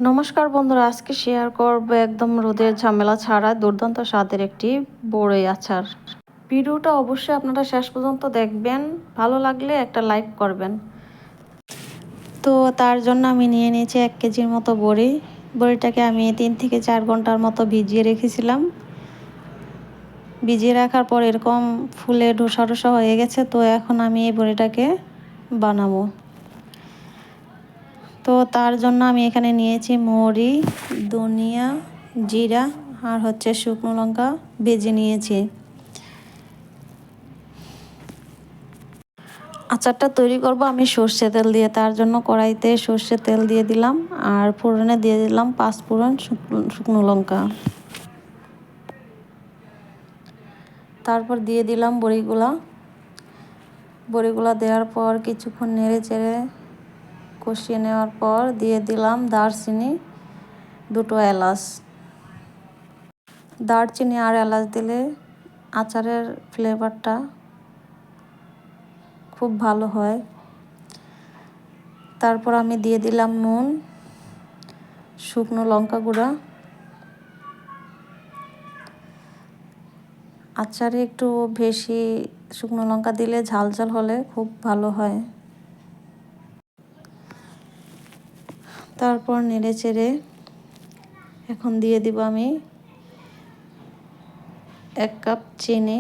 নমস্কার বন্ধুরা, আজকে শেয়ার করব একদম রোদের ঝামেলা ছাড়া দুর্দান্ত স্বাদের একটি বড়ই আচার। ভিডিওটা অবশ্যই আপনারা শেষ পর্যন্ত দেখবেন, ভালো লাগলে একটা লাইক করবেন। তো তার জন্য আমি নিয়ে নিয়েছি 1 কেজির মতো বড়ি। বড়িটাকে আমি 3 থেকে 4 ঘন্টার মতো ভিজিয়ে রেখেছিলাম। ভিজিয়ে রাখার পর এরকম ফুলে ঢোসা ঢোসা হয়ে গেছে। তো এখন আমি এই বড়িটাকে বানাবো। তো তার জন্য আমি এখানে নিয়েছি মৌরি, ধনিয়া, জিরা আর শুকনো লঙ্কা ভেজে নিয়েছি। আচারটা তৈরি করব আমি সর্ষে তেল দিয়ে। তার জন্য কড়াইতে সর্ষে তেল দিয়ে দিলাম আর ফোড়নে দিয়ে দিলাম 5 ফোড়ন শুকনো লঙ্কা। তারপর দিয়ে দিলাম বড়িগুলা দেওয়ার পর কিছুক্ষণ নেড়ে চেড়ে কষিয়ে নেওয়ার পর দিয়ে দিলাম দারচিনি, 2টো এলাচ। দারচিনি আর এলাচ দিলে আচারের ফ্লেভারটা খুব ভালো হয়। তারপর আমি দিয়ে দিলাম নুন, শুকনো লঙ্কা গুঁড়া। আচারে একটু বেশি শুকনো লঙ্কা দিলে ঝাল ঝাল হলে খুব ভালো হয়। তারপর নেড়ে চেড়ে এখন দিয়ে দিব আমি 1 কাপ চিনি।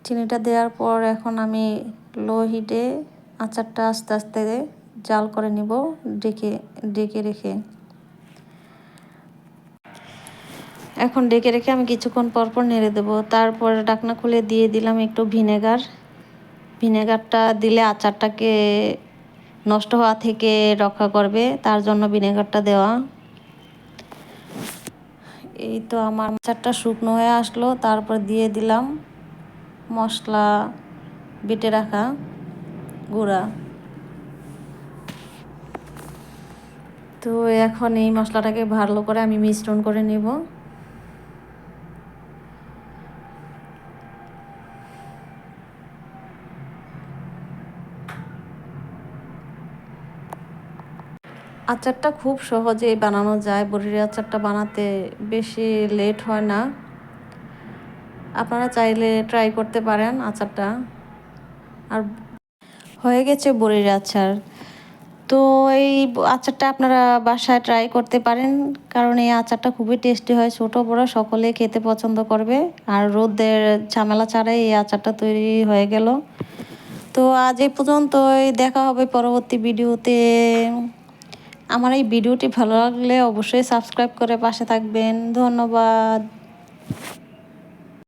চিনিটা দেওয়ার পর এখন আমি লো হিটে আচারটা আস্তে আস্তে জাল করে নিব ডেকে রেখে। এখন ডেকে রেখে আমি কিছুক্ষণ পর নেড়ে দেবো। তারপর ঢাকনা খুলে দিয়ে দিলাম একটু ভিনেগারটা দিলে আচারটাকে নষ্ট হওয়া থেকে রক্ষা করবে, তার জন্য ভিনেগারটা দেওয়া। এই তো আমার আচারটা শুকনো হয়ে আসলো। তারপর দিয়ে দিলাম মশলা বেটে রাখা গুঁড়া। তো এখন এই মশলাটাকে ভালো করে আমি মিশ্রণ করে নেব। আচারটা খুব সহজেই বানানো যায়। বড়ির আচারটা বানাতে বেশি লেট হয় না। আপনারা চাইলে ট্রাই করতে পারেন আচারটা। আর হয়ে গেছে বড়ির আচার। তো এই আচারটা আপনারা বাসায় ট্রাই করতে পারেন, কারণ এই আচারটা খুবই টেস্টি হয়। ছোট বড় সকলেই খেতে পছন্দ করবে। আর রোদের ঝামেলা ছাড়াই এই আচারটা তৈরি হয়ে গেল। তো আজ এই পর্যন্তই, দেখা হবে পরবর্তী ভিডিওতে। আমার এই ভিডিওটি ভালো লাগলে অবশ্যই সাবস্ক্রাইব করে পাশে থাকবেন। ধন্যবাদ।